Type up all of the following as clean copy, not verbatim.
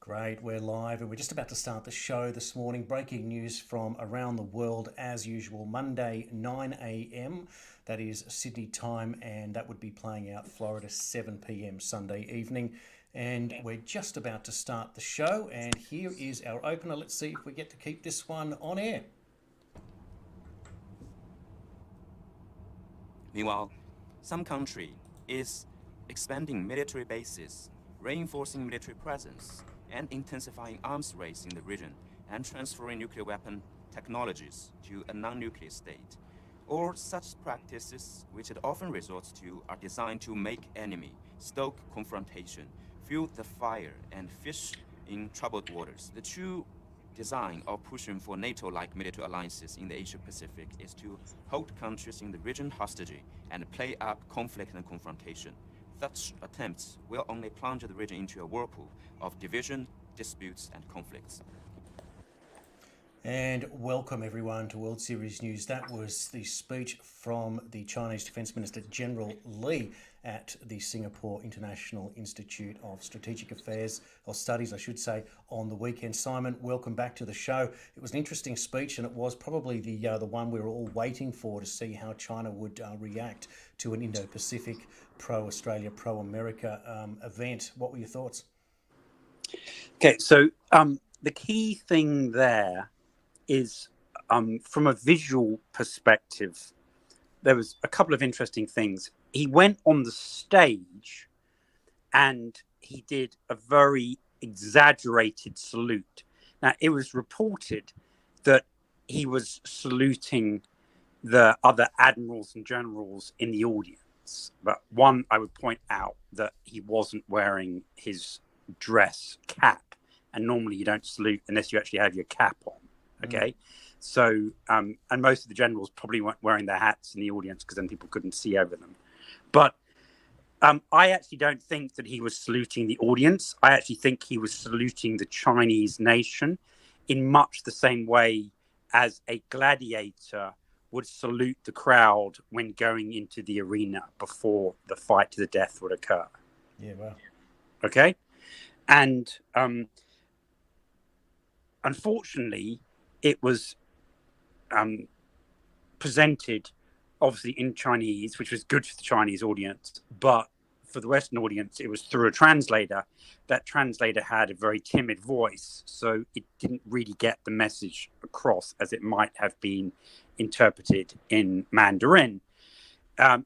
Great, we're live and we're just about to start the show this morning. Breaking news from around the world as usual. Monday, 9 a.m. That is Sydney time, and that would be playing out Florida 7 p.m. Sunday evening. And we're just about to start the show, and here is our opener. Let's see if we get to keep this one on air. Meanwhile, some country is expanding military bases, reinforcing military presence, and intensifying arms race in the region, and transferring nuclear weapon technologies to a non-nuclear state. All such practices, which it often resorts to, are designed to make enemy, stoke confrontation, fuel the fire, and fish in troubled waters. The true design of pushing for NATO-like military alliances in the Asia-Pacific is to hold countries in the region hostage and play up conflict and confrontation. Such attempts will only plunge the region into a whirlpool of division, disputes, and conflicts. And welcome everyone to World Series News. That was the speech from the Chinese Defence Minister General Li at the Singapore International Institute of Strategic Affairs, or Studies, I should say, on the weekend. Simon, welcome back to the show. It was an interesting speech, and it was probably the one we were all waiting for to see how China would react to an Indo-Pacific pro-Australia, pro-America event. What were your thoughts? Okay, so the key thing there is from a visual perspective, there was a couple of interesting things. He went on the stage and he did a very exaggerated salute. Now, it was reported that he was saluting the other admirals and generals in the audience. But one, I would point out that he wasn't wearing his dress cap. And normally you don't salute unless you actually have your cap on. Okay. So, and most of the generals probably weren't wearing their hats in the audience because then people couldn't see over them. But I actually don't think that he was saluting the audience. I actually think he was saluting the Chinese nation in much the same way as a gladiator would salute the crowd when going into the arena before the fight to the death would occur. Yeah, wow. Okay. And unfortunately, it was presented obviously in Chinese, which was good for the Chinese audience, but for the Western audience, it was through a translator. That translator had a very timid voice, so it didn't really get the message across as it might have been interpreted in Mandarin.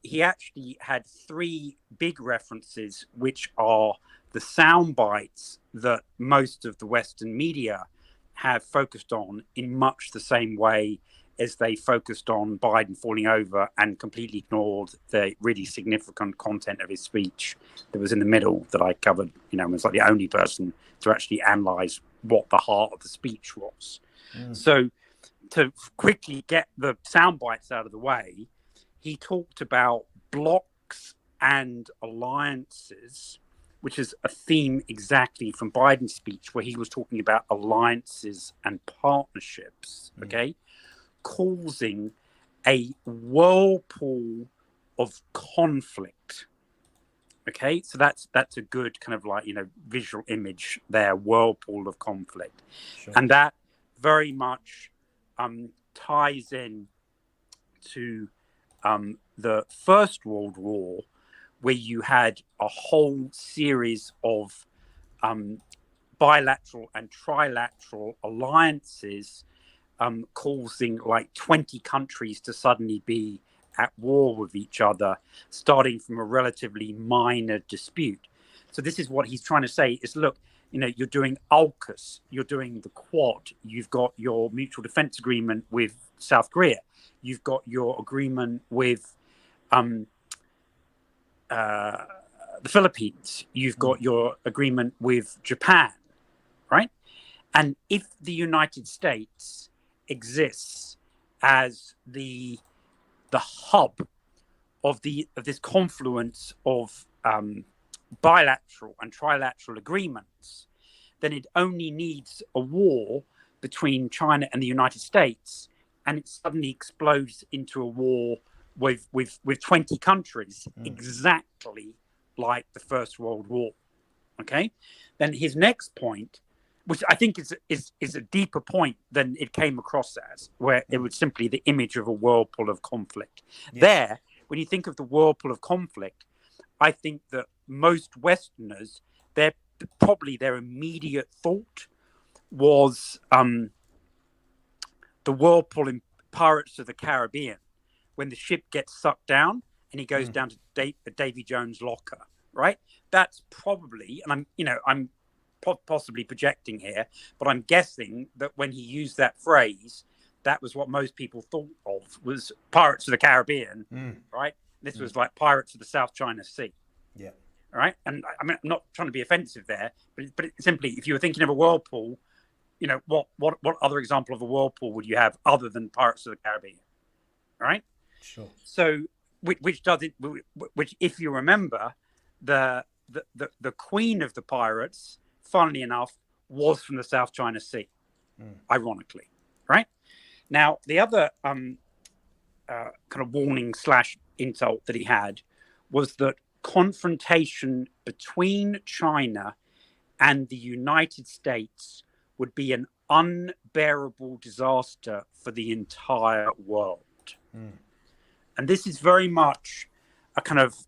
He actually had three big references, which are the sound bites that most of the Western media have focused on in much the same way as they focused on Biden falling over and completely ignored the really significant content of his speech that was in the middle that I covered, was like the only person to actually analyze what the heart of the speech was. So to quickly get the sound bites out of the way, he talked about blocks and alliances, which is a theme exactly from Biden's speech, where he was talking about alliances and partnerships, okay, causing a whirlpool of conflict. Okay, so that's a good kind of like, visual image there, whirlpool of conflict. Sure. And that very much ties in to the First World War, where you had a whole series of bilateral and trilateral alliances causing like 20 countries to suddenly be at war with each other, starting from a relatively minor dispute. So this is what he's trying to say is, look, you're doing AUKUS, you're doing the Quad, you've got your mutual defense agreement with South Korea, you've got your agreement with the Philippines, you've got your agreement with Japan, right? And if the United States exists as the hub of this confluence of bilateral and trilateral agreements, then it only needs a war between China and the United States, and it suddenly explodes into a war with 20 countries, exactly like the First World War. Okay, then his next point which I think is a deeper point than it came across as, where it was simply the image of a whirlpool of conflict. Yes. There, when you think of the whirlpool of conflict, I think that most Westerners, probably their immediate thought was the whirlpool in Pirates of the Caribbean, when the ship gets sucked down and he goes down to Davy Jones' locker, right? That's probably, and I'm possibly projecting here, but I'm guessing that when he used that phrase, that was what most people thought of, was Pirates of the Caribbean, right? This was like Pirates of the South China Sea. Yeah. Right. And I mean, I'm not trying to be offensive there, but simply, if you were thinking of a whirlpool, what other example of a whirlpool would you have other than Pirates of the Caribbean? Right. Sure. So, which if you remember, the queen of the pirates, funnily enough, was from the South China Sea, ironically. Right. Now, the other kind of warning / insult that he had was that confrontation between China and the United States would be an unbearable disaster for the entire world. And this is very much a kind of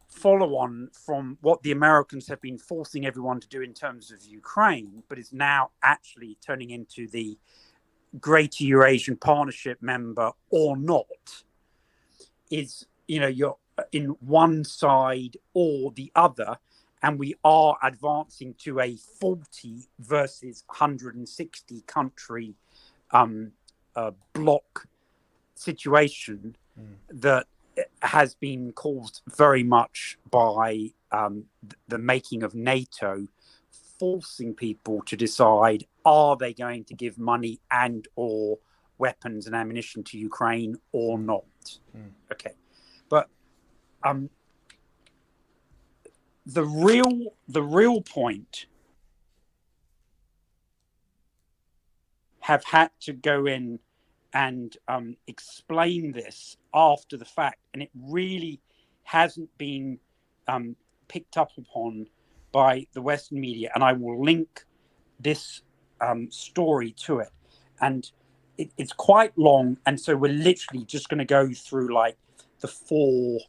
follow-on from what the Americans have been forcing everyone to do in terms of Ukraine, but is now actually turning into the Greater Eurasian Partnership member or not, is, you're in one side or the other, and we are advancing to a 40 versus 160 country block situation that has been caused very much by the making of NATO, forcing people to decide, are they going to give money and or weapons and ammunition to Ukraine or not? Okay. But the real point have had to go in and explain this after the fact, and it really hasn't been picked up upon by the Western media. And I will link this story to it, and it's quite long, and so we're literally just going to go through like the 4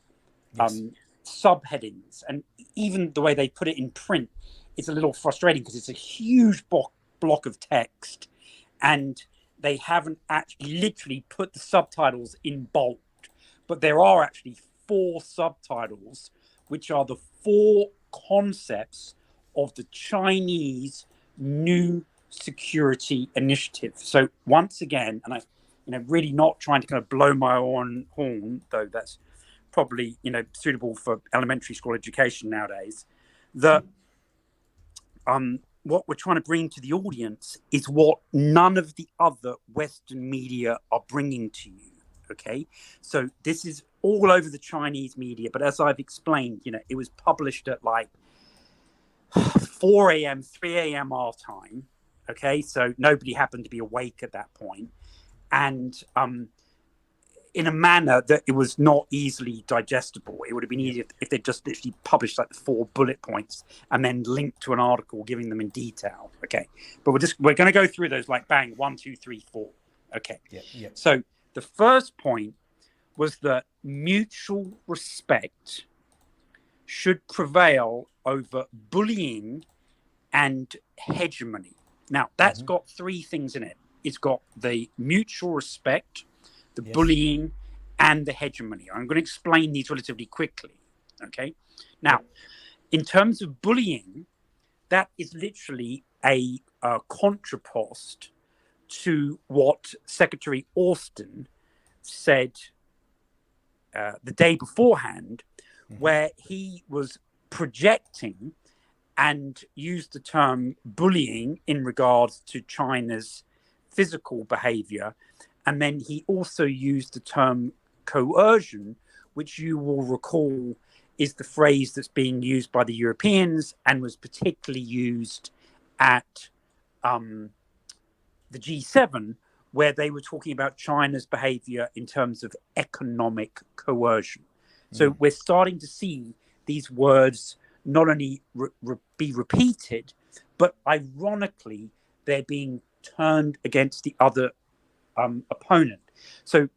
subheadings, and even the way they put it in print is a little frustrating because it's a huge block of text, and they haven't actually literally put the subtitles in bold, but there are actually 4 subtitles, which are the 4 concepts of the Chinese new security initiative. So once again, and I, really not trying to kind of blow my own horn, though that's probably, suitable for elementary school education nowadays, that what we're trying to bring to the audience is what none of the other Western media are bringing to you. Okay, so this is all over the Chinese media, but as I've explained, it was published at like 4 a.m., 3 a.m. our time. Okay, so nobody happened to be awake at that point, and in a manner that it was not easily digestible. It would have been easier if they just literally published like the 4 bullet points and then linked to an article giving them in detail. Okay, but we're going to go through those like bang, 1, 2, 3, 4. Okay, So the first point was that mutual respect should prevail over bullying and hegemony. Now, that's got 3 things in it. It's got the mutual respect, the bullying, and the hegemony. I'm going to explain these relatively quickly. Okay. Now, in terms of bullying, that is literally a contrapost to what Secretary Austin said the day beforehand, where he was projecting and used the term bullying in regards to China's physical behavior. And then he also used the term coercion, which you will recall is the phrase that's being used by the Europeans and was particularly used at the G7, where they were talking about China's behavior in terms of economic coercion. So we're starting to see these words not only be repeated, but ironically, they're being turned against the other opponent. So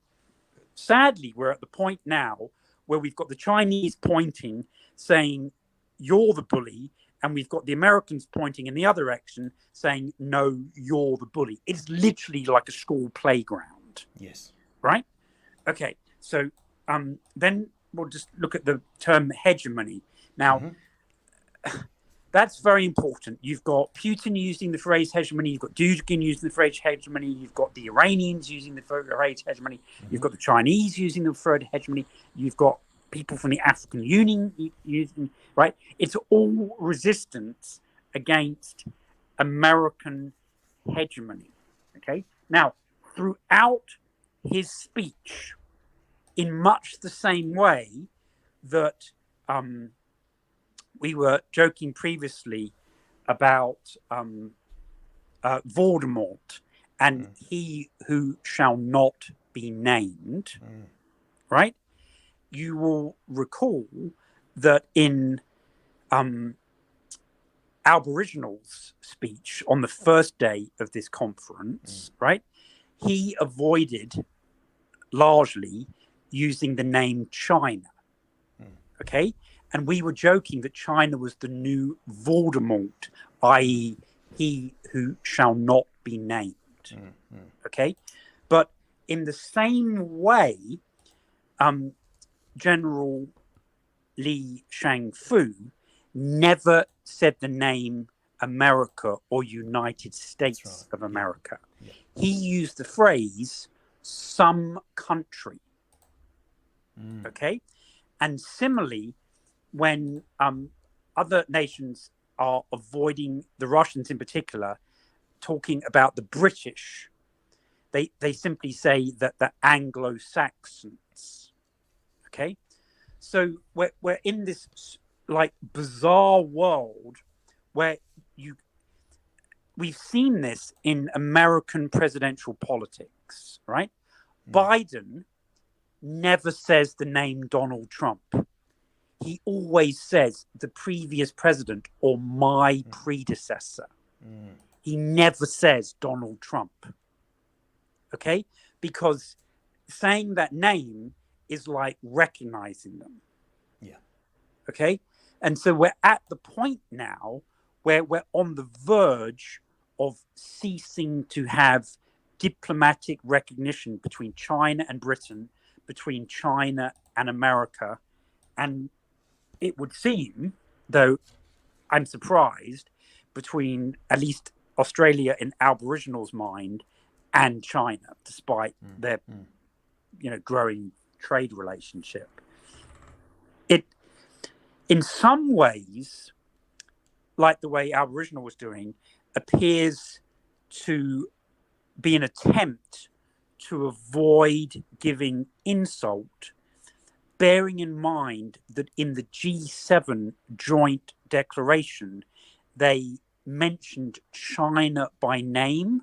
sadly, we're at the point now where we've got the Chinese pointing, saying, you're the bully, and we've got the Americans pointing in the other direction, saying, no, you're the bully. It's literally like a school playground. Yes. Right? Okay. So then we'll just look at the term hegemony. Now, that's very important. You've got Putin using the phrase hegemony. You've got Dugin using the phrase hegemony. You've got the Iranians using the phrase hegemony. You've got the Chinese using the phrase hegemony. You've got people from the African Union using, right? It's all resistance against American hegemony. Okay. Now, throughout his speech, in much the same way that we were joking previously about Voldemort and he who shall not be named, right? You will recall that in Aboriginal's speech on the first day of this conference, right, he avoided largely using the name China. Okay. And we were joking that China was the new Voldemort, i.e., he who shall not be named. Okay. But in the same way, General Li Shangfu never said the name America or United States of America. Yeah. He used the phrase some country. Okay. And similarly, when other nations are avoiding, the Russians in particular, talking about the British, they simply say that the Anglo-Saxons. Okay, so we're in this like bizarre world where we've seen this in American presidential politics, right? Biden never says the name Donald Trump. He always says the previous president or my predecessor. He never says Donald Trump. Okay? Because saying that name is like recognizing them. Yeah. Okay? And so we're at the point now where we're on the verge of ceasing to have diplomatic recognition between China and Britain, between China and America. And it would seem, though I'm surprised, between at least Australia in Aboriginals' mind and China, despite their growing trade relationship. It, in some ways, like the way Aboriginal was doing, appears to be an attempt to avoid giving insult, bearing in mind that in the G7 joint declaration, they mentioned China by name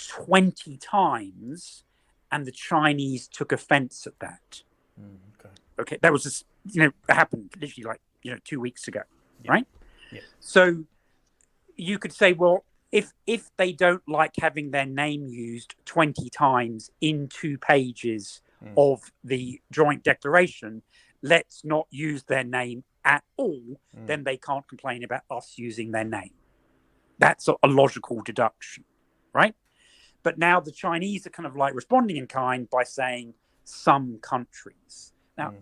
20 times, and the Chinese took offense at that. Okay, that was just, happened literally 2 weeks ago, right? Yeah. So you could say, well, if they don't like having their name used 20 times in 2 pages of the joint declaration, let's not use their name at all, then they can't complain about us using their name. That's a logical deduction, right? But now the Chinese are kind of like responding in kind by saying some countries. Now,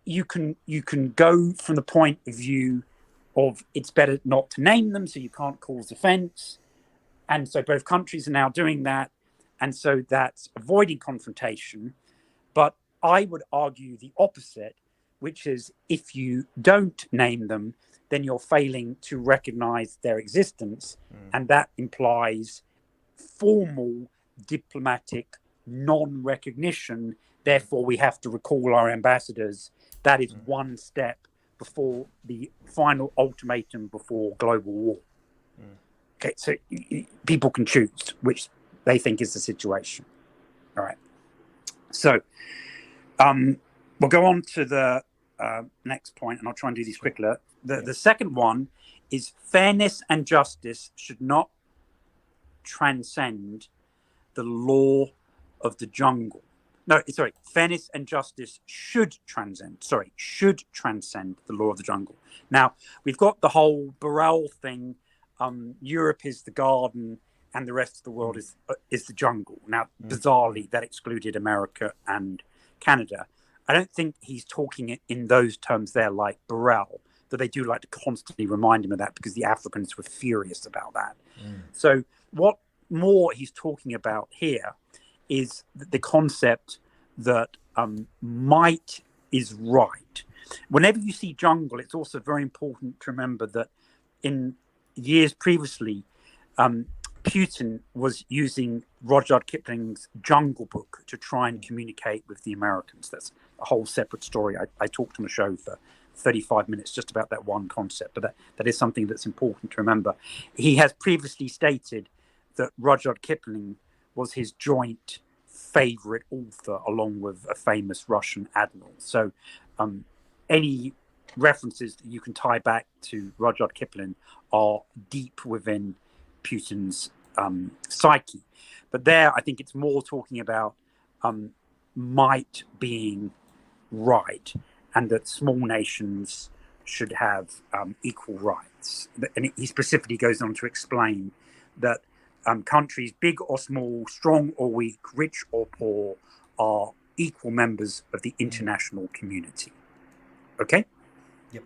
you can go from the point of view of it's better not to name them, so you can't cause offense. And so both countries are now doing that. And so that's avoiding confrontation. But I would argue the opposite, which is if you don't name them, then you're failing to recognize their existence. And that implies formal diplomatic non-recognition. Therefore, we have to recall our ambassadors. That is one step before the final ultimatum before global war. Okay, so people can choose which they think is the situation. All right. So we'll go on to the next point, and I'll try and do these quickly. The second one is fairness and justice should not transcend the law of the jungle. No, sorry, fairness and justice should transcend the law of the jungle. Now, we've got the whole Burrell thing. Europe is the garden and the rest of the world is the jungle. Now, bizarrely, that excluded America and Canada. I don't think he's talking in those terms there like Burrell, though they do like to constantly remind him of that because the Africans were furious about that. So what more he's talking about here is the concept that might is right. Whenever you see jungle, it's also very important to remember that in years previously, Putin was using Rudyard Kipling's Jungle Book to try and communicate with the Americans. That's a whole separate story. I talked on a show for 35 minutes just about that one concept, but that is something that's important to remember. He has previously stated that Rudyard Kipling was his joint favorite author along with a famous Russian admiral. So any references that you can tie back to Rudyard Kipling are deep within Putin's psyche. But there, I think it's more talking about might being right and that small nations should have equal rights. And he specifically goes on to explain that countries, big or small, strong or weak, rich or poor, are equal members of the international community. Okay? Yep.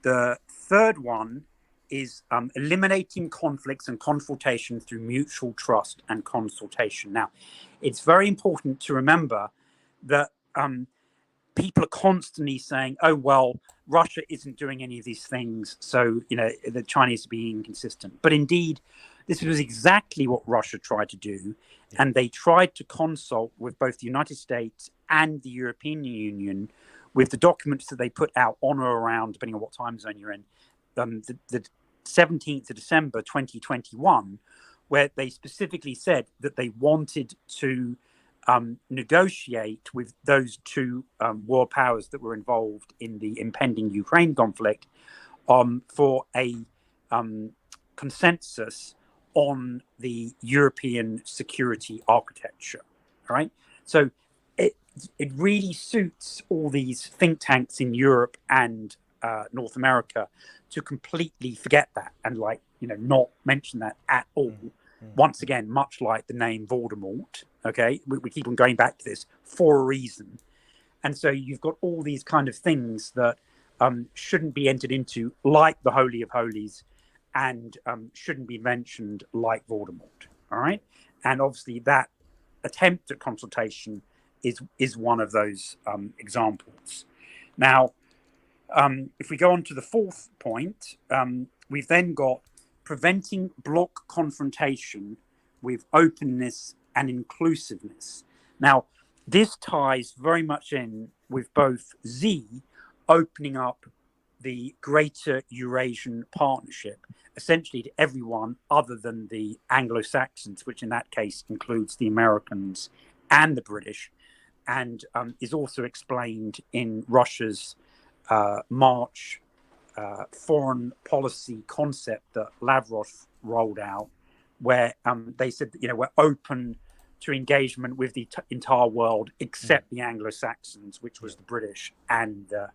The third one is eliminating conflicts and confrontation through mutual trust and consultation. Now, it's very important to remember that people are constantly saying, oh, well, Russia isn't doing any of these things, so, the Chinese are being inconsistent. But indeed, this was exactly what Russia tried to do, and they tried to consult with both the United States and the European Union with the documents that they put out on or around, depending on what time zone you're in, the 17th of December 2021, where they specifically said that they wanted to negotiate with those two world powers that were involved in the impending Ukraine conflict for a consensus on the European security architecture. All right. So it really suits all these think tanks in Europe and North America to completely forget that and not mention that at all. Once again, much like the name Voldemort, okay, we keep on going back to this for a reason. And so you've got all these kind of things that shouldn't be entered into, like the Holy of Holies, and shouldn't be mentioned like Voldemort, all right? And obviously that attempt at consultation is one of those examples. Now, if we go on to the fourth point, we've then got preventing bloc confrontation with openness and inclusiveness. Now, this ties very much in with both Xi opening up the Greater Eurasian Partnership, essentially to everyone other than the Anglo-Saxons, which in that case includes the Americans and the British, and is also explained in Russia's March foreign policy concept that Lavrov rolled out, where they said that, we're open to engagement with the entire world except the Anglo-Saxons, which was the British and the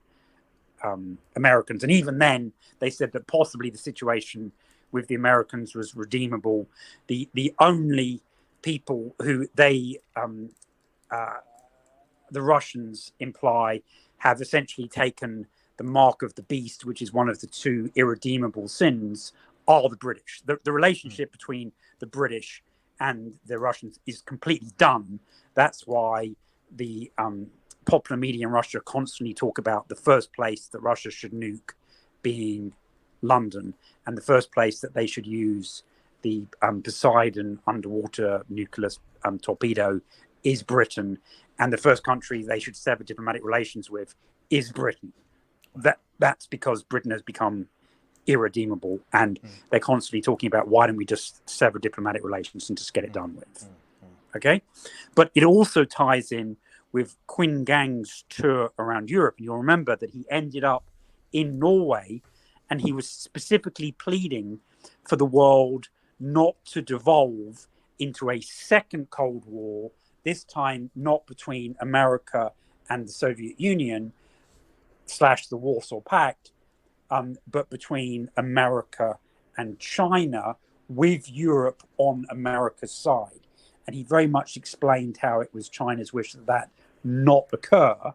Americans. And even then, they said that possibly the situation with the Americans was redeemable. The only people who the Russians imply have essentially taken the mark of the beast, which is one of the two irredeemable sins, are the British. The relationship between the British and the Russians is completely done. That's why the popular media in Russia constantly talk about the first place that Russia should nuke being London, and the first place that they should use the Poseidon underwater nuclear torpedo is Britain, and the first country they should sever diplomatic relations with is Britain. That's because Britain has become irredeemable, and they're constantly talking about why don't we just sever diplomatic relations and just get it done with. Okay, but it also ties in with Quinn Gang's tour around Europe. And you'll remember that he ended up in Norway, and he was specifically pleading for the world not to devolve into a second Cold War, this time not between America and the Soviet Union / the Warsaw Pact, but between America and China, with Europe on America's side. And he very much explained how it was China's wish that that not occur.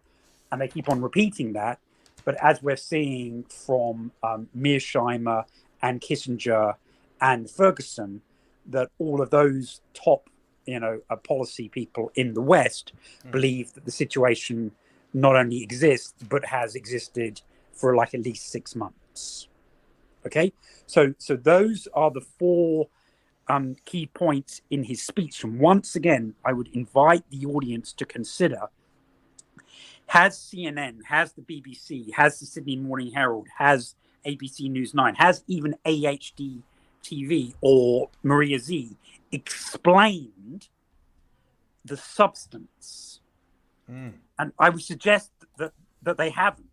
And they keep on repeating that. But as we're seeing from Mearsheimer and Kissinger and Ferguson, that all of those top, policy people in the West believe that the situation not only exists, but has existed for like at least 6 months. Okay, so those are the four key points in his speech. And once again, I would invite the audience to consider: has CNN, has the BBC, has the Sydney Morning Herald, has ABC News 9, has even AHD TV or Maria Z explained the substance? And I would suggest that they haven't.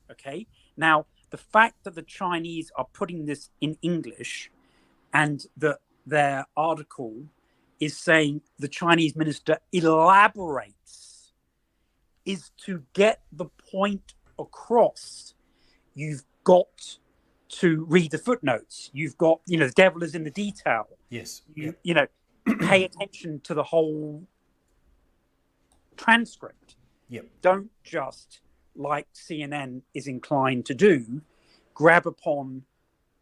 Okay, now the fact that the Chinese are putting this in English, and that their article is saying the Chinese minister elaborates, is to get the point across. You've got to read the footnotes. You've got, the devil is in the detail. Yes. Pay attention to the whole transcript. Yep. Don't just, like CNN is inclined to do, grab upon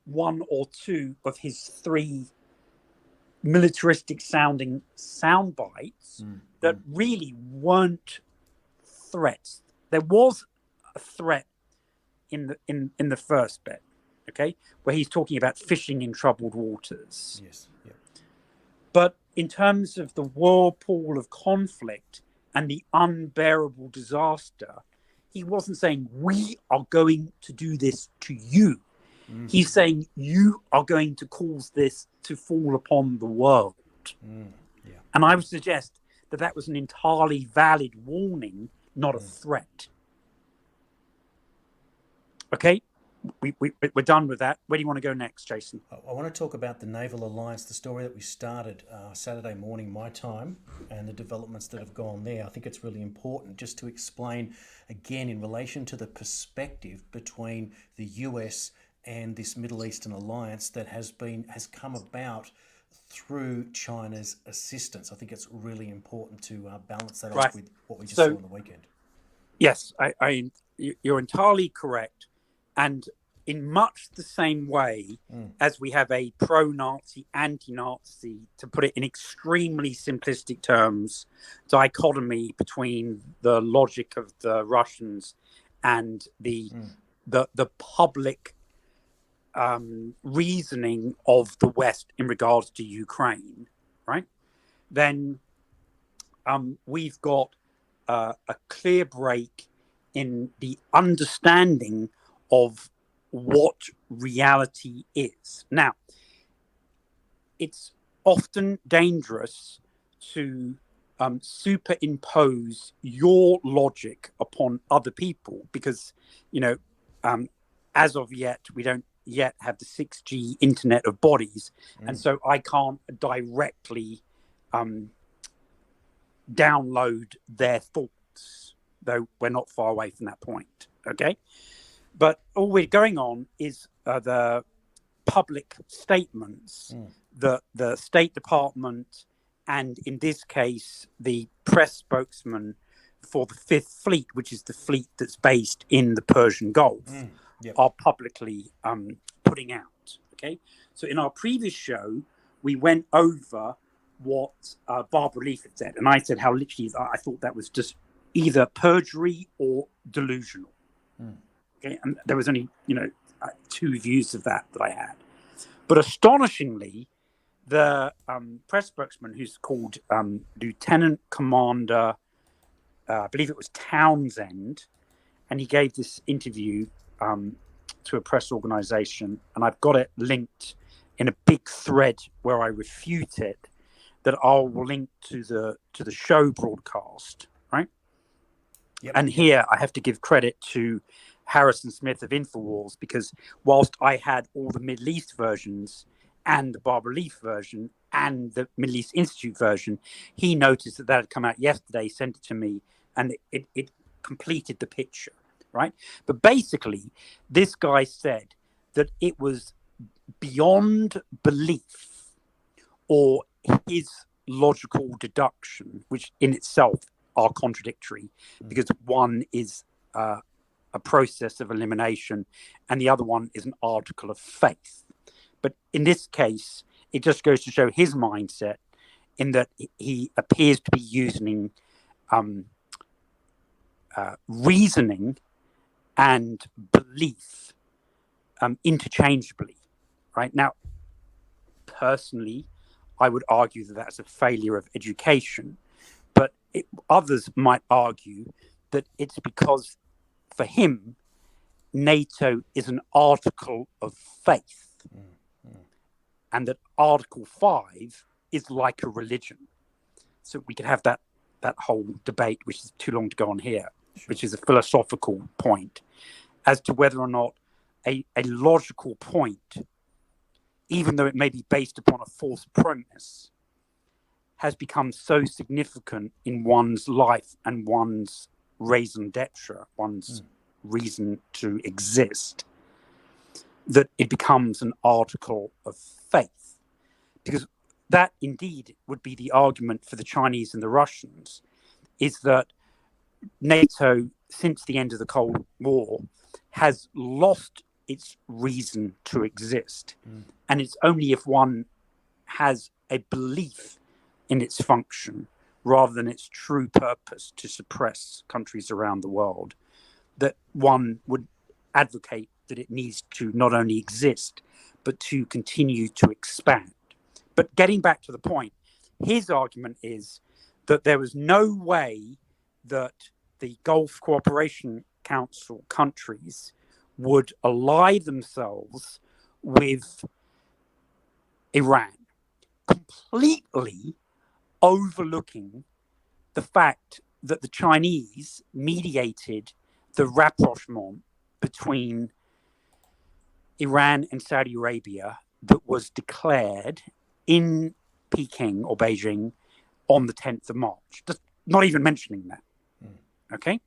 one or two of his three militaristic sounding sound bites that really weren't threats. There was a threat in the first bit, okay, where he's talking about fishing in troubled waters. Yes. Yep. But in terms of the whirlpool of conflict and the unbearable disaster, he wasn't saying we are going to do this to you. He's saying you are going to cause this to fall upon the world. Yeah. And I would suggest that was an entirely valid warning, not a threat. Okay, we're done with that. Where do you want to go next, Jason? I want to talk about the Naval Alliance, the story that we started Saturday morning, my time, and the developments that have gone there. I think it's really important just to explain again in relation to the perspective between the US and this Middle Eastern alliance that has come about through China's assistance. I think it's really important to balance that off with what we just saw on the weekend. Yes, you're entirely correct. And in much the same way as we have a pro-Nazi, anti-Nazi, to put it in extremely simplistic terms, dichotomy between the logic of the Russians and the public reasoning of the West in regards to Ukraine, right? Then we've got a clear break in the understanding of what reality is. Now, it's often dangerous to superimpose your logic upon other people because, as of yet, we don't yet have the 6G internet of bodies. And so I can't directly download their thoughts, though we're not far away from that point. Okay. But all we're going on is the public statements that the State Department and, in this case, the press spokesman for the Fifth Fleet, which is the fleet that's based in the Persian Gulf, are publicly putting out. Okay, so in our previous show, we went over what Barbara Leaf had said, and I said how literally I thought that was just either perjury or delusional. Okay, and there was only two views of that I had, but astonishingly, the press spokesman, who's called Lieutenant Commander, I believe it was Townsend, and he gave this interview to a press organization, and I've got it linked in a big thread where I refute it, that I'll link to the show broadcast, right? Yep. And here I have to give credit to Harrison Smith of InfoWars, because whilst I had all the Middle East versions and the Barbara Leaf version and the Middle East Institute version, he noticed that had come out yesterday, sent it to me, and it completed the picture, right? But basically, this guy said that it was beyond belief, or his logical deduction, which in itself are contradictory, because one is a process of elimination and the other one is an article of faith. But in this case, it just goes to show his mindset, in that he appears to be using reasoning and belief interchangeably, right? Now, personally, I would argue that that's a failure of education, but others might argue that it's because, for him, NATO is an article of faith, and that Article 5 is like a religion. So we could have that whole debate, which is too long to go on here, which is a philosophical point, as to whether or not a logical point, even though it may be based upon a false premise, has become so significant in one's life and one's raison d'etre, one's reason to exist, that it becomes an article of faith. Because that indeed would be the argument for the Chinese and the Russians, is that NATO, since the end of the Cold War, has lost its reason to exist. And it's only if one has a belief in its function rather than its true purpose to suppress countries around the world that one would advocate that it needs to not only exist, but to continue to expand. But getting back to the point, his argument is that there was no way that the Gulf Cooperation Council countries would ally themselves with Iran, completely overlooking the fact that the Chinese mediated the rapprochement between Iran and Saudi Arabia that was declared in Peking or Beijing on the 10th of March. Just not even mentioning that. Okay?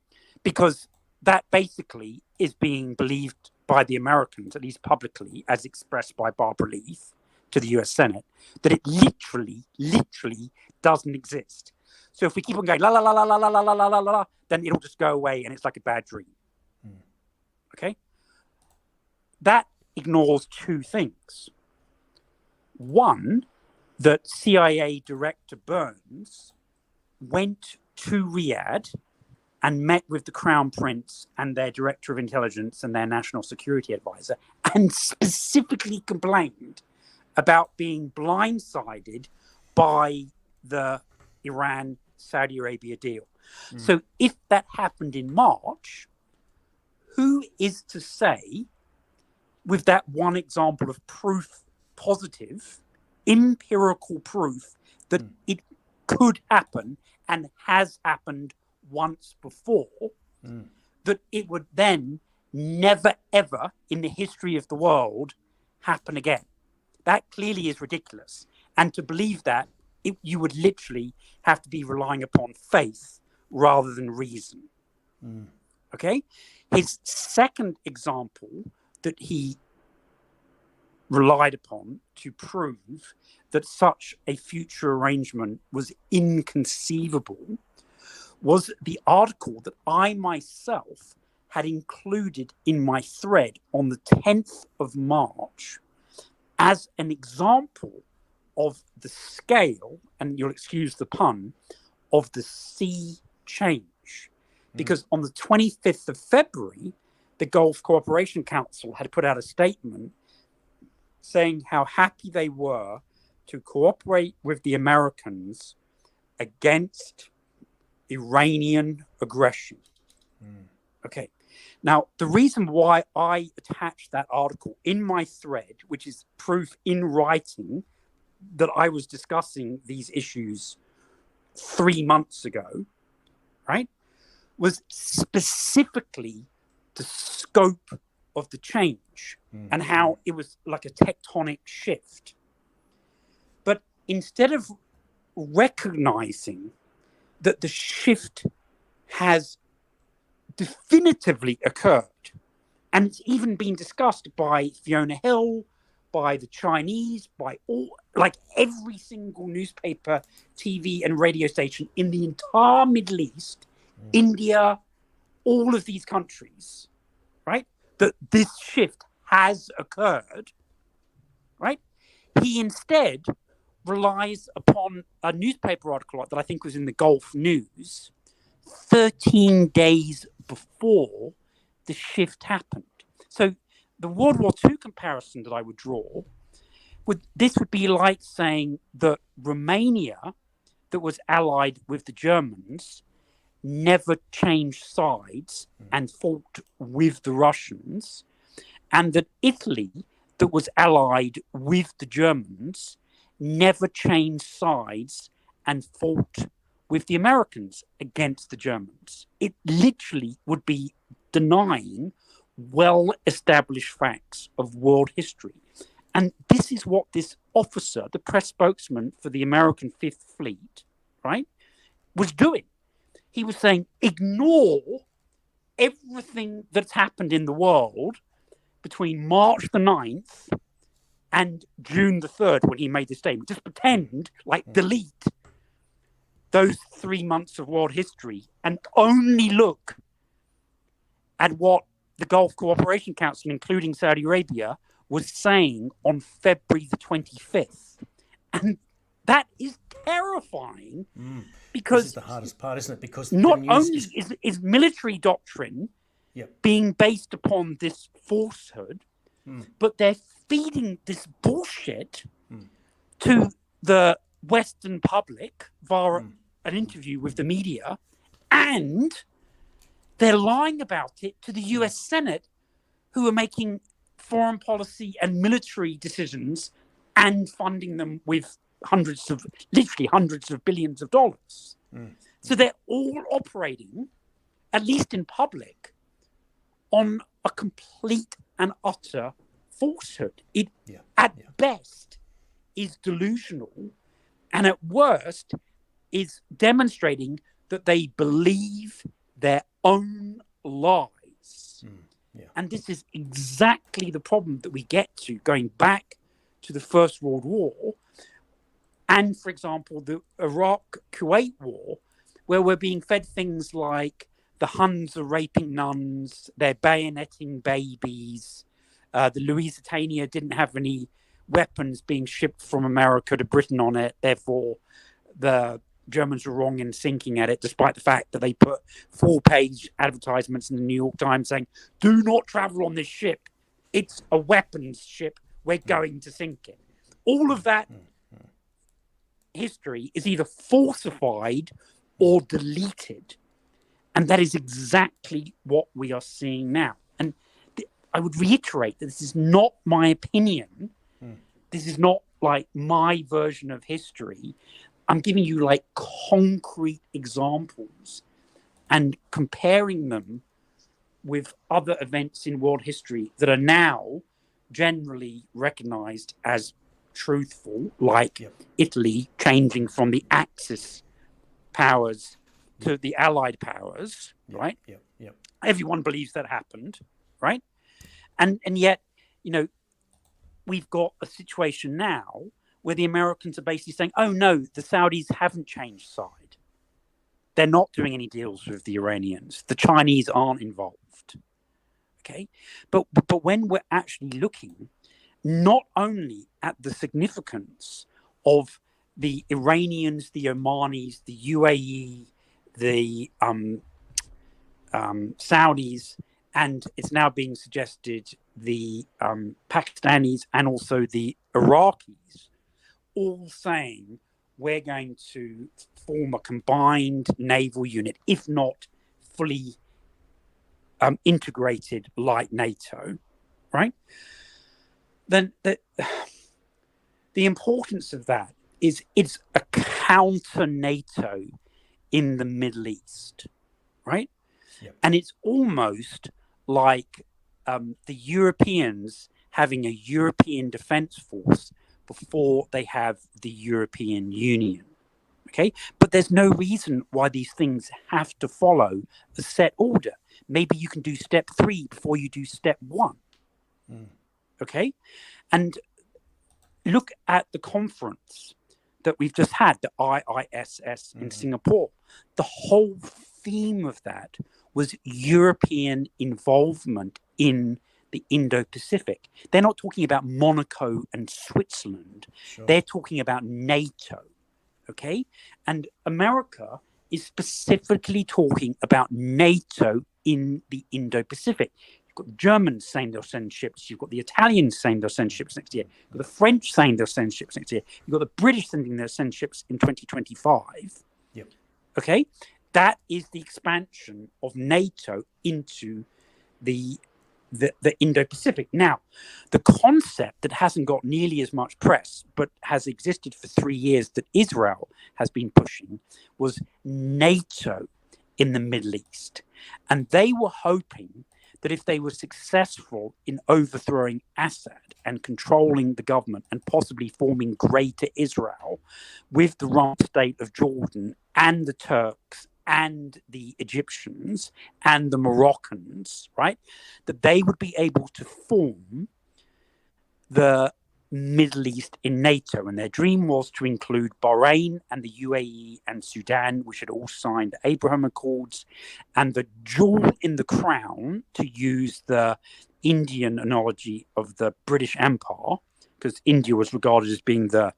Because that basically is being believed by the Americans, at least publicly, as expressed by Barbara Leaf to the US Senate, that it literally doesn't exist. So if we keep on going la la la la la la la la la la, then it'll just go away and it's like a bad dream. Okay? That ignores two things. One, that CIA Director Burns went to Riyadh and met with the Crown Prince and their Director of Intelligence and their National Security Advisor, and specifically complained about being blindsided by the Iran-Saudi Arabia deal. So if that happened in March, who is to say, with that one example of proof, positive, empirical proof, that it could happen and has happened once before, that it would then never, ever in the history of the world happen again? That clearly is ridiculous. And to believe that, you would literally have to be relying upon faith rather than reason. Okay? His second example that he relied upon to prove that such a future arrangement was inconceivable was the article that I myself had included in my thread on the 10th of March as an example of the scale, and you'll excuse the pun, of the sea change. Because on the 25th of February, the Gulf Cooperation Council had put out a statement saying how happy they were to cooperate with the Americans against Iranian aggression. Okay. Now, the reason why I attached that article in my thread, which is proof in writing that I was discussing these issues 3 months ago, right, was specifically the scope of the change and how it was like a tectonic shift. But instead of recognizing that the shift has definitively occurred, and it's even been discussed by Fiona Hill, by the Chinese, by all, like every single newspaper, TV, and radio station in the entire Middle East, India, all of these countries, right? That this shift has occurred, right? He instead relies upon a newspaper article that I think was in the Gulf News 13 days before the shift happened. So the World War II comparison that I would draw, would be like saying that Romania, that was allied with the Germans, never changed sides and fought with the Russians, and that Italy, that was allied with the Germans, never changed sides and fought with the Americans against the Germans. It literally would be denying well-established facts of world history. And this is what this officer, the press spokesman for the American Fifth Fleet, right, was doing. He was saying, ignore everything that's happened in the world between March the 9th and June the 3rd when he made the statement. Just pretend, like delete those 3 months of world history and only look at what the Gulf Cooperation Council, including Saudi Arabia, was saying on February the 25th. And that is terrifying because this is the hardest part, isn't it? Because not only is military doctrine being based upon this falsehood, but they're feeding this bullshit to the Western public via an interview with the media, and they're lying about it to the US Senate, who are making foreign policy and military decisions and funding them with literally hundreds of billions of dollars. So they're all operating, at least in public, on a complete and utter falsehood. It, at best, is delusional, and at worst, is demonstrating that they believe their own lies. And this is exactly the problem that we get to going back to the First World War and, for example, the Iraq-Kuwait War, where we're being fed things like the Huns are raping nuns, they're bayoneting babies, the Lusitania didn't have any weapons being shipped from America to Britain on it, therefore the Germans were wrong in sinking at it, despite the fact that they put 4-page advertisements in the New York Times saying, do not travel on this ship. It's a weapons ship. We're going to sink it. All of that history is either falsified or deleted. And that is exactly what we are seeing now. And I would reiterate that this is not my opinion. This is not like my version of history. I'm giving you like concrete examples and comparing them with other events in world history that are now generally recognized as truthful, like Italy changing from the Axis powers to the Allied powers, right? Everyone believes that happened, right? And yet, you know, we've got a situation now where the Americans are basically saying, oh, no, the Saudis haven't changed side. They're not doing any deals with the Iranians. The Chinese aren't involved. Okay? But when we're actually looking not only at the significance of the Iranians, the Omanis, the UAE, the Saudis, and it's now being suggested the Pakistanis and also the Iraqis, all saying we're going to form a combined naval unit, if not fully integrated like NATO, right? Then the importance of that is it's a counter NATO in the Middle East, right? Yep. And it's almost like the Europeans having a European defense force before they have the European Union. Okay, but there's no reason why these things have to follow a set order. Maybe you can do step 3 before you do step 1. Okay, and look at the conference that we've just had, the IISS in Singapore. The whole theme of that was European involvement in the Indo-Pacific. They're not talking about Monaco and Switzerland. Sure. They're talking about NATO. Okay, and America is specifically talking about NATO in the Indo-Pacific. You've got the Germans saying they'll send ships. You've got the Italians saying they'll send ships next year. You've got the French saying they'll send ships next year. You've got the British saying they'll send ships in 2025. Yep. Okay, that is the expansion of NATO into the Indo-Pacific. Now, the concept that hasn't got nearly as much press, but has existed for 3 years, that Israel has been pushing, was NATO in the Middle East. And they were hoping that if they were successful in overthrowing Assad and controlling the government and possibly forming Greater Israel with the rump state of Jordan and the Turks and the Egyptians and the Moroccans, right, that they would be able to form the Middle East in NATO. And their dream was to include Bahrain and the UAE and Sudan, which had all signed the Abraham Accords. And the jewel in the crown, to use the Indian analogy of the British Empire, because India was regarded as being the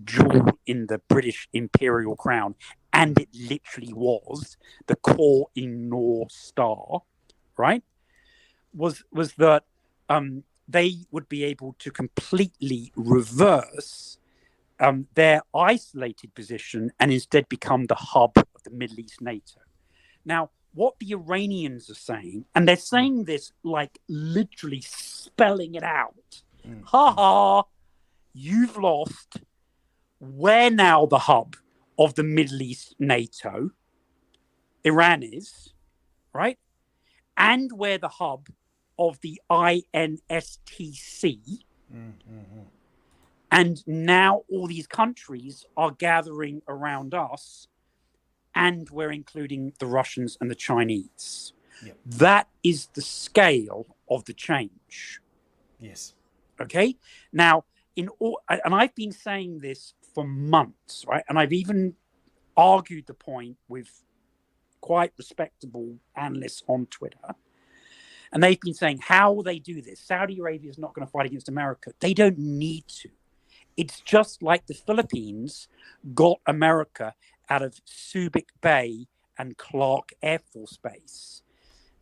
jewel in the British imperial crown, and it literally was the core in North Star, right, was that they would be able to completely reverse their isolated position and instead become the hub of the Middle East NATO. Now, what the Iranians are saying, and they're saying this like literally spelling it out, ha ha, you've lost. We're now the hub of the Middle East NATO. Iran is, and we're the hub of the INSTC. And now all these countries are gathering around us, and we're including the Russians and the Chinese. Yep. That is the scale of the change. Yes. Okay. Now, and I've been saying this for months, right? And I've even argued the point with quite respectable analysts on Twitter. And they've been saying, how will they do this? Saudi Arabia is not going to fight against America. They don't need to. It's just like the Philippines got America out of Subic Bay and Clark Air Force Base.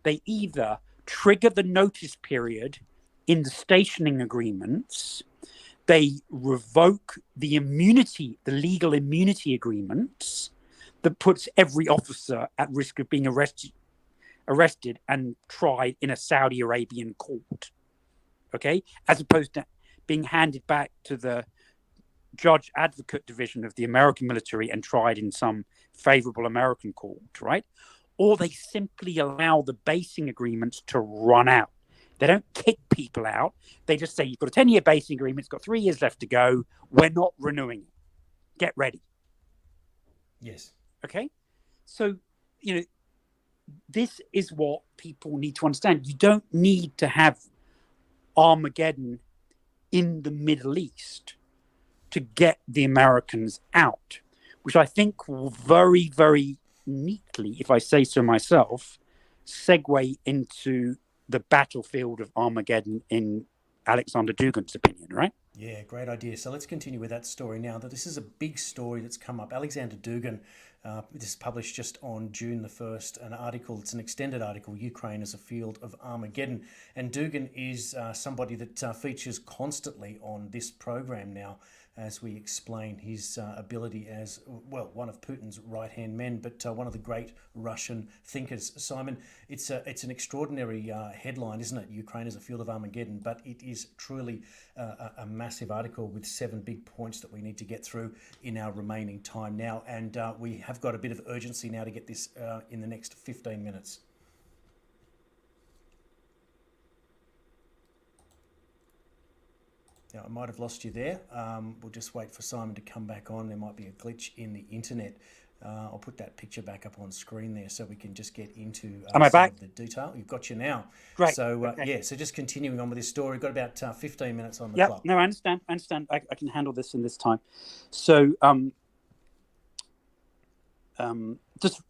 They either trigger the notice period in the stationing agreements, they revoke the immunity, the legal immunity agreements that puts every officer at risk of being arrested and tried in a Saudi Arabian court, okay, as opposed to being handed back to the judge advocate division of the American military and tried in some favorable American court, right? Or they simply allow the basing agreements to run out. They don't kick people out. They just say, you've got a 10-year basing agreement. It's got 3 years left to go. We're not renewing it. Get ready. Yes. Okay? So, this is what people need to understand. You don't need to have Armageddon in the Middle East to get the Americans out, which I think will very, very neatly, if I say so myself, segue into the battlefield of Armageddon in Alexander Dugin's opinion, right? Yeah, great idea. So let's continue with that story now. That this is a big story that's come up. Alexander Dugin, this is published just on June the 1st, an article, it's an extended article, Ukraine as a Field of Armageddon. And Dugin is somebody that features constantly on this program now, as we explain his ability as, well, one of Putin's right-hand men, but one of the great Russian thinkers. Simon, it's an extraordinary headline, isn't it? Ukraine as a Field of Armageddon, but it is truly a massive article with 7 big points that we need to get through in our remaining time now. And we have got a bit of urgency now to get this in the next 15 minutes. Now, I might have lost you there. We'll just wait for Simon to come back on. There might be a glitch in the internet. I'll put that picture back up on screen there so we can just get into Am I some back? of the detail. You've got you now. Great. So, Okay. so just continuing on with this story. We've got about 15 minutes on the Yeah, clock. no, I understand. I can handle this in this time. So, just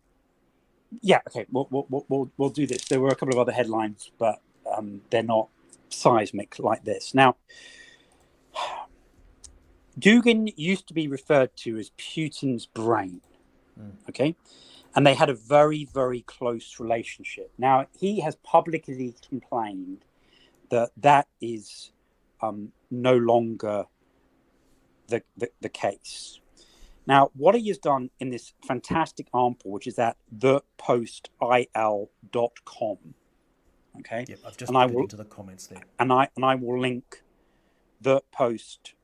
yeah, okay. We'll do this. There were a couple of other headlines, but they're not seismic like this. Now, Dugin used to be referred to as Putin's brain. Okay, and they had a very, very close relationship. Now, he has publicly complained that that is no longer the case. Now, what he has done in this fantastic article, which is at thepostil.com, okay? Yep, I've just put it into the comments there. And I will link thepostil.com,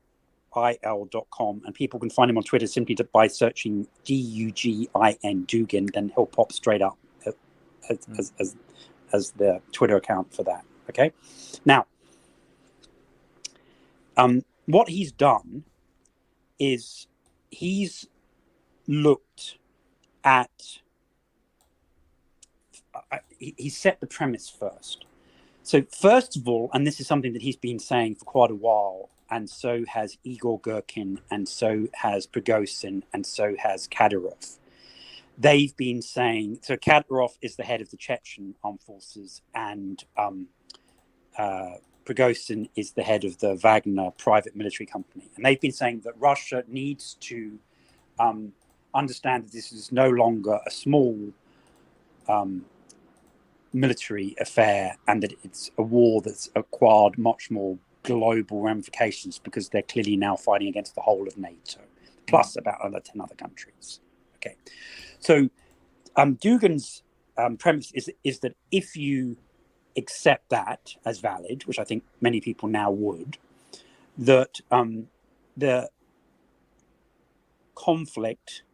and people can find him on Twitter simply by searching Dugin, Dugin, then he'll pop straight up as the Twitter account for that, okay? Now, what he's done is he's looked at, he set the premise first. So first of all, and this is something that he's been saying for quite a while, and so has Igor Girkin, and so has Prigozhin, and so has Kadyrov. They've been saying, so Kadyrov is the head of the Chechen armed forces, and Prigozhin is the head of the Wagner private military company. And they've been saying that Russia needs to understand that this is no longer a small military affair, and that it's a war that's acquired much more global ramifications because they're clearly now fighting against the whole of NATO, plus about 10 other countries. Okay. So Dugin's premise is that if you accept that as valid, which I think many people now would, that the conflict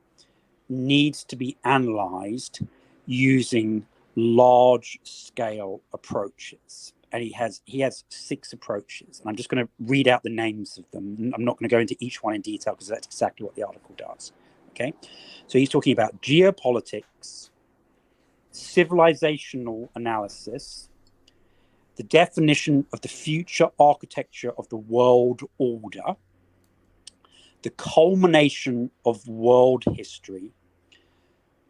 needs to be analyzed using large-scale approaches. And he has 6 approaches. And I'm just going to read out the names of them. I'm not going to go into each one in detail because that's exactly what the article does. Okay? So he's talking about geopolitics, civilizational analysis, the definition of the future architecture of the world order, the culmination of world history,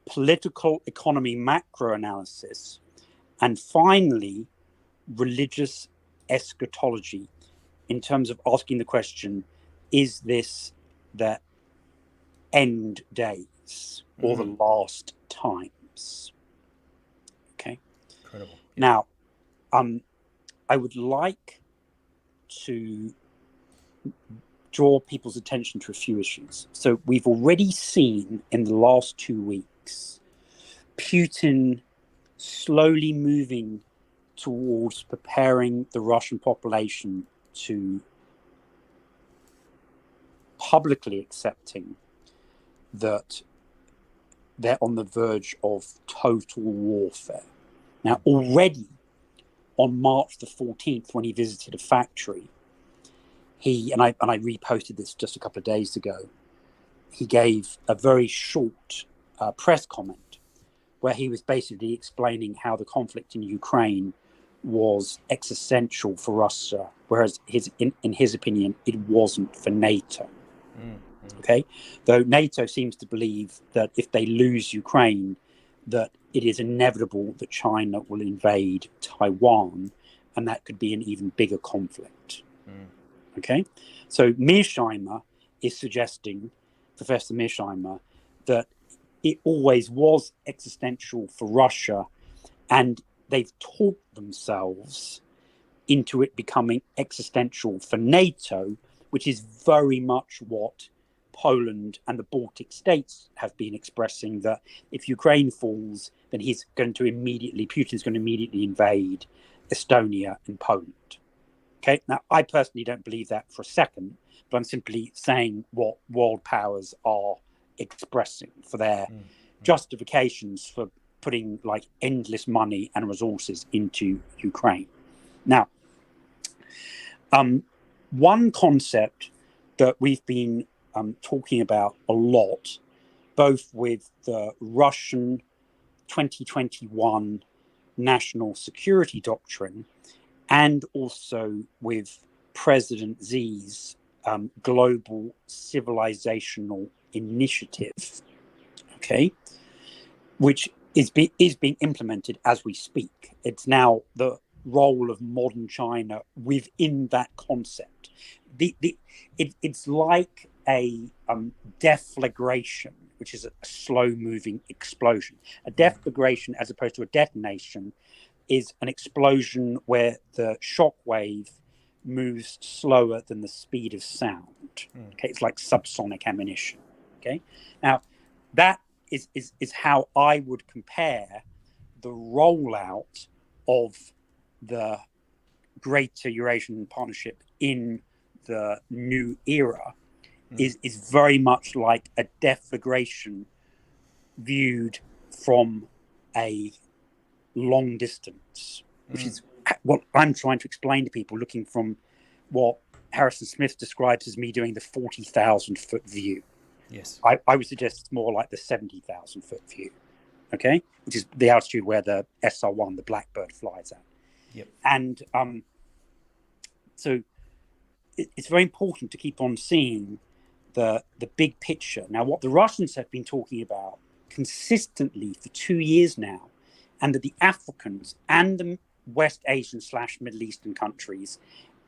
political economy macro analysis, and finally, religious eschatology, in terms of asking the question, is this the end days or the last times? Okay. Incredible. Now, I would like to draw people's attention to a few issues. So we've already seen in the last 2 weeks, Putin slowly moving towards preparing the Russian population to publicly accepting that they're on the verge of total warfare. Now, already on March the 14th, when he visited a factory, I reposted this just a couple of days ago, he gave a very short press comment where he was basically explaining how the conflict in Ukraine was existential for Russia, whereas in his opinion, it wasn't for NATO. Okay, though NATO seems to believe that if they lose Ukraine, that it is inevitable that China will invade Taiwan, and that could be an even bigger conflict. Okay, so Mearsheimer is suggesting, Professor Mearsheimer, that it always was existential for Russia, and they've talked themselves into it becoming existential for NATO, which is very much what Poland and the Baltic states have been expressing, that if Ukraine falls, then Putin's going to immediately invade Estonia and Poland. Okay, now I personally don't believe that for a second, but I'm simply saying what world powers are expressing for their justifications for putting like endless money and resources into Ukraine. Now, one concept that we've been talking about a lot, both with the Russian 2021 national security doctrine and also with President Xi's global civilizational initiative, okay, which is being implemented as we speak. It's now the role of modern China within that concept. It's like a deflagration, which is a slow-moving explosion. A deflagration, as opposed to a detonation, is an explosion where the shock wave moves slower than the speed of sound. Okay, it's like subsonic ammunition. Okay, now that is how I would compare the rollout of the Greater Eurasian Partnership in the new era. Is very much like a deflagration viewed from a long distance, which is what I'm trying to explain to people looking from what Harrison Smith describes as me doing the 40,000 foot view. Yes. I would suggest it's more like the 70,000 foot view, okay, which is the altitude where the SR-1, the Blackbird, flies at. Yep. And so it's very important to keep on seeing the big picture. Now, what the Russians have been talking about consistently for 2 years now, and that the Africans and the West Asian / Middle Eastern countries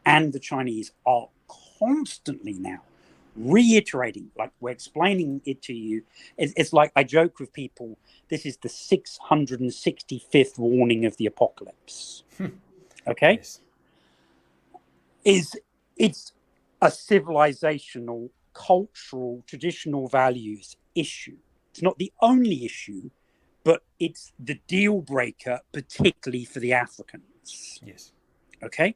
and the Chinese are constantly now reiterating, like we're explaining it to you. It's like I joke with people, this is the 665th warning of the apocalypse. Okay? Yes. It's a civilizational, cultural, traditional values issue. It's not the only issue, but it's the deal breaker, particularly for the Africans. Yes. Okay?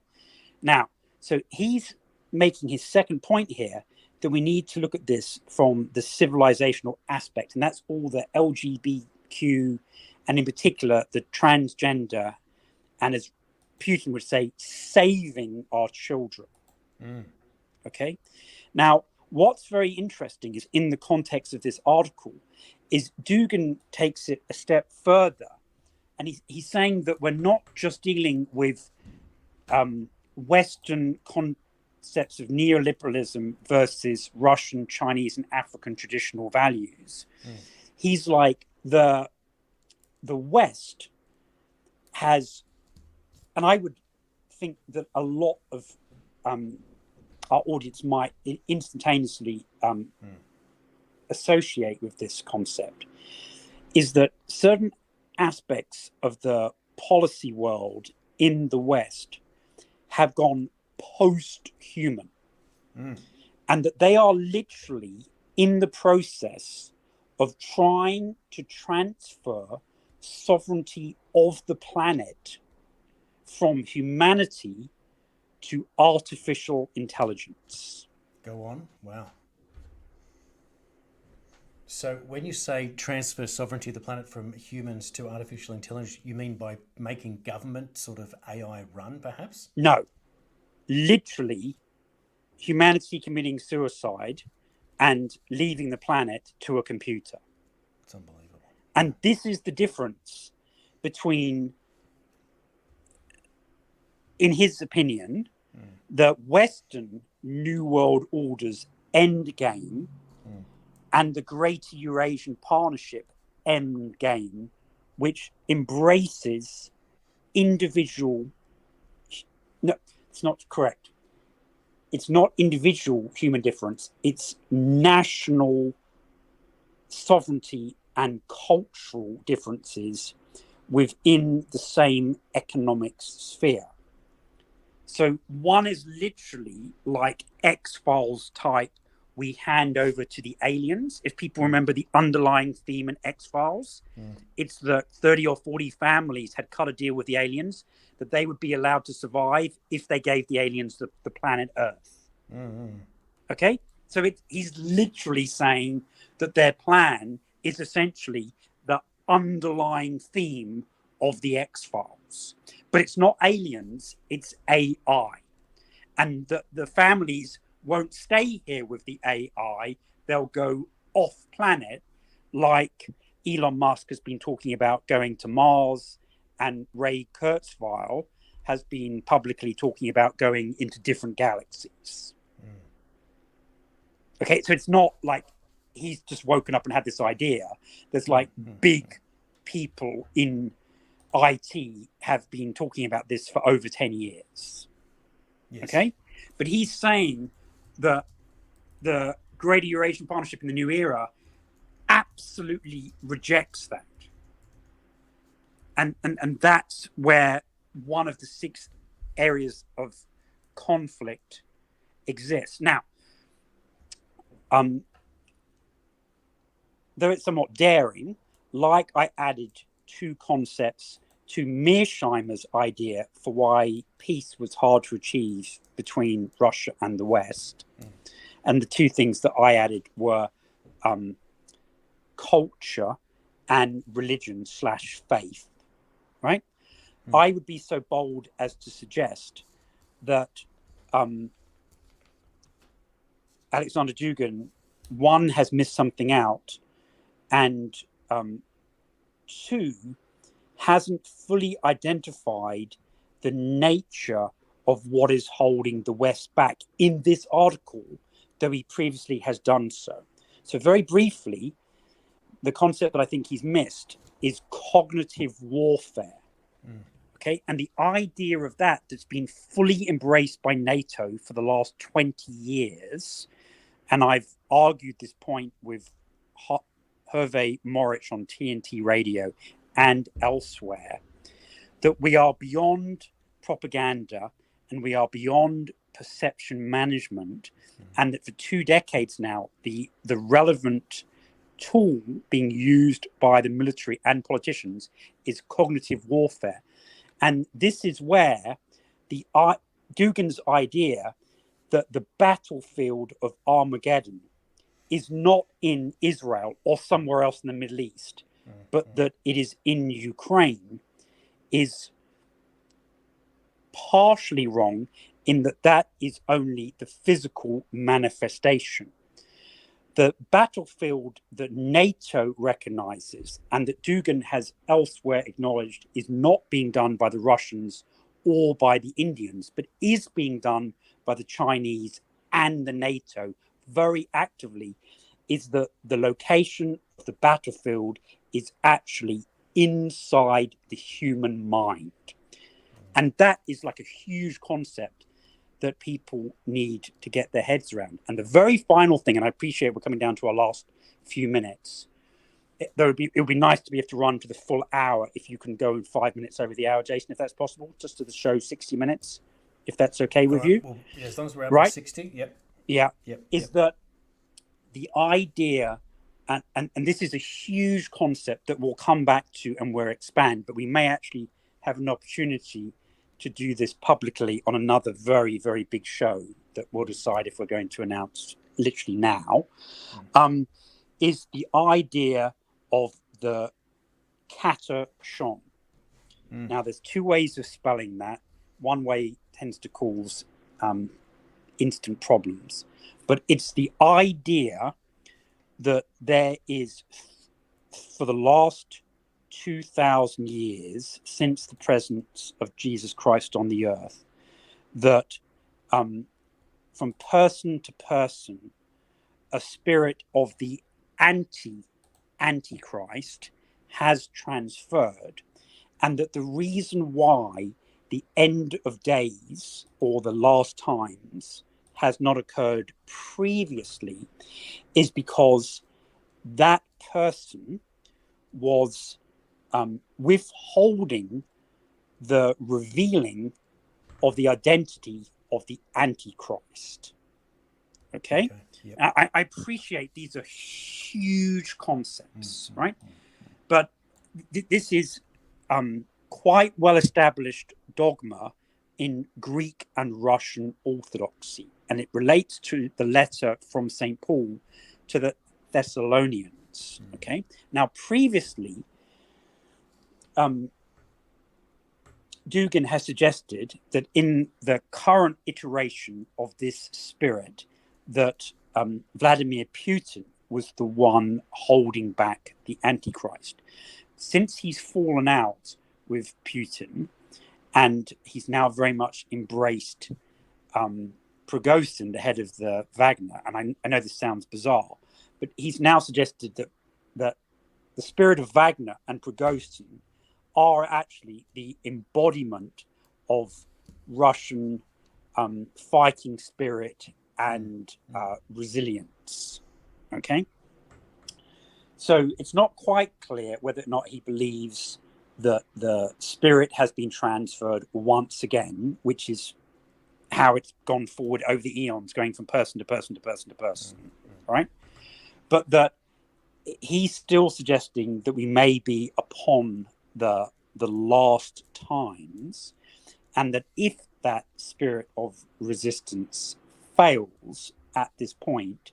Now, so he's making his second point here, that we need to look at this from the civilizational aspect, and that's all the LGBTQ, and in particular the transgender, and as Putin would say, saving our children. Okay? Now, what's very interesting is in the context of this article is Dugan takes it a step further, and he's saying that we're not just dealing with Western concepts of neoliberalism versus Russian, Chinese, and African traditional values. He's like the West has, and I would think that a lot of our audience might instantaneously associate with this concept, is that certain aspects of the policy world in the West have gone post-human, and that they are literally in the process of trying to transfer sovereignty of the planet from humanity to artificial intelligence. Go on. Wow. So when you say transfer sovereignty of the planet from humans to artificial intelligence, you mean by making government sort of AI run, perhaps? No. Literally, humanity committing suicide and leaving the planet to a computer. It's unbelievable. And this is the difference between, in his opinion, the Western New World Order's end game and the Greater Eurasian Partnership end game, which embraces individual... No, it's not correct. It's not individual human difference. It's national sovereignty and cultural differences within the same economic sphere. So one is literally like X-Files type, we hand over to the aliens. If people remember the underlying theme in X-Files, it's that 30 or 40 families had cut a deal with the aliens that they would be allowed to survive if they gave the aliens the planet Earth. Okay? So he's literally saying that their plan is essentially the underlying theme of the X-Files. But it's not aliens, it's AI. and the families won't stay here with the AI. They'll go off planet, like Elon Musk has been talking about going to Mars, and Ray Kurzweil has been publicly talking about going into different galaxies. Okay, so it's not like he's just woken up and had this idea. There's like big people in IT have been talking about this for over 10 years. Yes. Okay, but he's saying that the Greater Eurasian Partnership in the New Era absolutely rejects that. And that's where one of the 6 areas of conflict exists. Now, though it's somewhat daring, like I added 2 concepts to Mearsheimer's idea for why peace was hard to achieve between Russia and the West. And the 2 things that I added were culture and religion/faith, right? I would be so bold as to suggest that Alexander Dugin, 1, has missed something out, and 2, hasn't fully identified the nature of what is holding the West back in this article, though he previously has done so. So very briefly, the concept that I think he's missed is cognitive warfare. Okay, and the idea of that's been fully embraced by NATO for the last 20 years. And I've argued this point with Hervé Moritz on TNT Radio and elsewhere, that we are beyond propaganda and we are beyond perception management, and that for 2 decades now, the relevant tool being used by the military and politicians is cognitive warfare. And this is where Dugin's idea that the battlefield of Armageddon is not in Israel or somewhere else in the Middle East, but that it is in Ukraine, is partially wrong, in that is only the physical manifestation. The battlefield that NATO recognizes and that Dugin has elsewhere acknowledged is not being done by the Russians or by the Indians, but is being done by the Chinese and the NATO very actively, is that the location of the battlefield is actually inside the human mind. And that is like a huge concept that people need to get their heads around. And the very final thing, and I appreciate we're coming down to our last few minutes, it would be nice to be able to run to the full hour if you can go 5 minutes over the hour, Jason, if that's possible, just to the show 60 minutes, if that's okay with you. Well, yeah, as long as we're at 60, yep. Yeah, is that the idea, and this is a huge concept that we'll come back to and we'll expand, but we may actually have an opportunity to do this publicly on another very, very big show that we'll decide if we're going to announce literally now, is the idea of the catachon. Now, there's 2 ways of spelling that. One way tends to cause instant problems, but it's the idea that there is, for the last 2,000 years since the presence of Jesus Christ on the earth, that from person to person, a spirit of the Antichrist has transferred, and that the reason why the end of days or the last times has not occurred previously is because that person was withholding the revealing of the identity of the Antichrist. Okay? Yep. I appreciate these are huge concepts, right? But this is quite well-established dogma in Greek and Russian Orthodoxy, and it relates to the letter from St. Paul to the Thessalonians. Okay? Now, previously, Dugin has suggested that in the current iteration of this spirit, that Vladimir Putin was the one holding back the Antichrist. Since he's fallen out with Putin, and he's now very much embraced Prigozhin, the head of the Wagner, and I know this sounds bizarre, but he's now suggested that the spirit of Wagner and Prigozhin are actually the embodiment of Russian fighting spirit and resilience. Okay? So it's not quite clear whether or not he believes that the spirit has been transferred once again, which is how it's gone forward over the eons, going from person to person to person to person, right? But that he's still suggesting that we may be upon the last times, and that if that spirit of resistance fails at this point,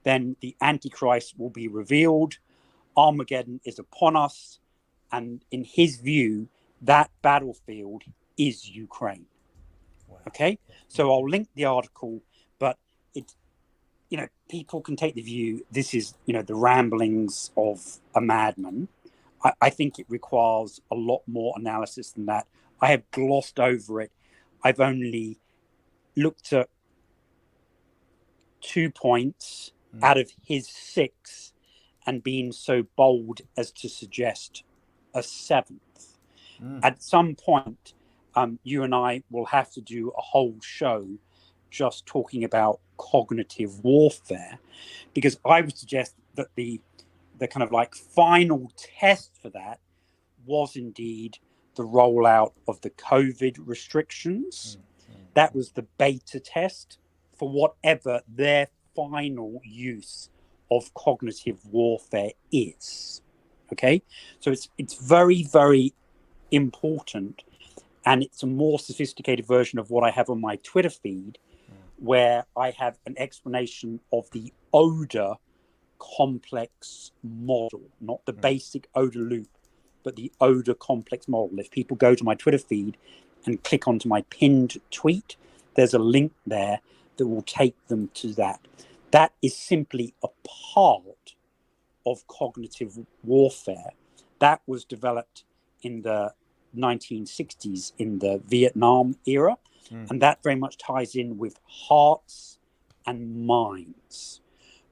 then the Antichrist will be revealed, Armageddon is upon us, and in his view, that battlefield is Ukraine. Wow. Okay, so I'll link the article, but it's, people can take the view this is, the ramblings of a madman. I think it requires a lot more analysis than that. I have glossed over it. I've only looked at 2 points out of his 6 and been so bold as to suggest a 7th. At some point, you and I will have to do a whole show just talking about cognitive warfare, because I would suggest that the kind of like final test for that was indeed the rollout of the COVID restrictions. That was the beta test for whatever their final use of cognitive warfare is. Okay, so it's very, very important, and it's a more sophisticated version of what I have on my Twitter feed, where I have an explanation of the odor complex model, not the basic odor loop, but the odor complex model. If people go to my Twitter feed and click onto my pinned tweet, there's a link there that will take them to that. That is simply a part of cognitive warfare that was developed in the 1960s in the Vietnam era. And that very much ties in with hearts and minds.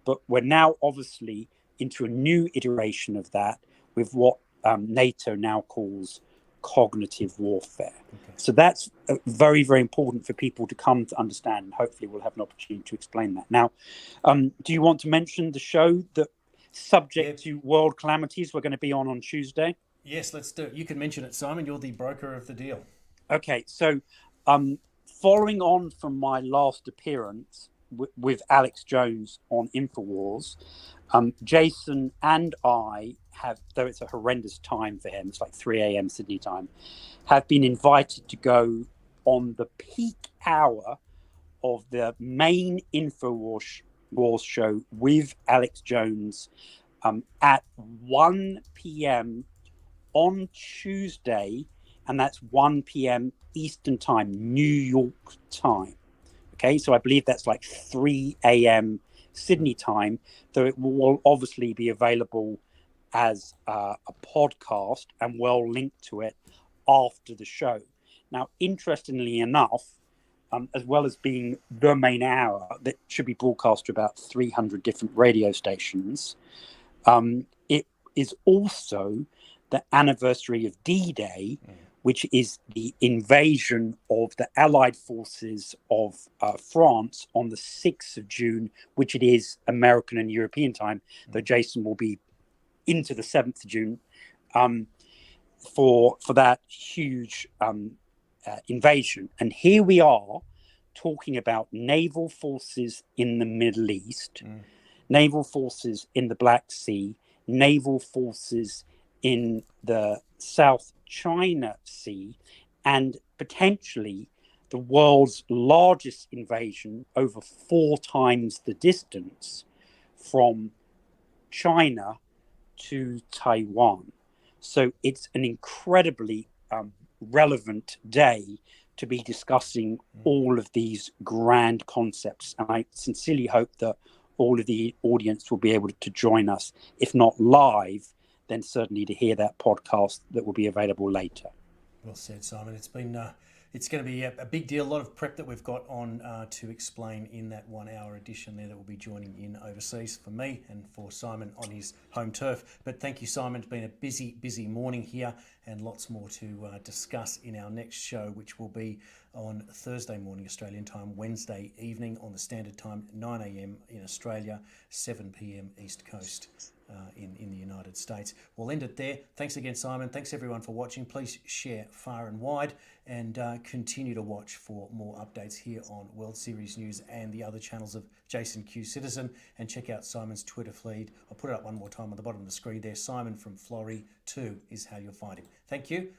But we're now obviously into a new iteration of that with what NATO now calls cognitive warfare. Okay. So that's very, very important for people to come to understand. And hopefully we'll have an opportunity to explain that. Now, do you want to mention the show that subject to world calamities we're going to be on Tuesday? Yes, let's do it. You can mention it, Simon. You're the broker of the deal. Okay, so following on from my last appearance with Alex Jones on InfoWars, Jason and I have, though it's a horrendous time for him, it's like 3 a.m. Sydney time, have been invited to go on the peak hour of the main InfoWars show with Alex Jones at 1 p.m. on Tuesday, and that's 1 p.m. Eastern time, New York time. Okay, so I believe that's like 3 a.m. Sydney time, though it will obviously be available as a podcast and we'll link to it after the show. Now, interestingly enough, as well as being the main hour that should be broadcast to about 300 different radio stations, it is also the anniversary of D-Day, which is the invasion of the Allied forces of France on the 6th of June, which it is American and European time, though Jason will be into the 7th of June for that huge invasion. And here we are talking about naval forces in the Middle East, naval forces in the Black Sea, naval forces in the South China Sea, and potentially the world's largest invasion over 4 times the distance from China to Taiwan. So it's an incredibly relevant day to be discussing all of these grand concepts. And I sincerely hope that all of the audience will be able to join us, if not live, then certainly to hear that podcast that will be available later. Well said, Simon. It's going to be a big deal. A lot of prep that we've got on to explain in that 1 hour edition there that will be joining in overseas for me and for Simon on his home turf. But thank you, Simon. It's been a busy morning here and lots more to discuss in our next show, which will be on Thursday morning Australian time, Wednesday evening on the standard time, 9 a.m. in Australia, 7 p.m. East Coast. In the United States. We'll end it there. Thanks again, Simon. Thanks everyone for watching. Please share far and wide and continue to watch for more updates here on World Series News and the other channels of Jason Q Citizen, and check out Simon's Twitter feed. I'll put it up one more time on the bottom of the screen there. Simon from Flory 2 is how you'll find him. Thank you.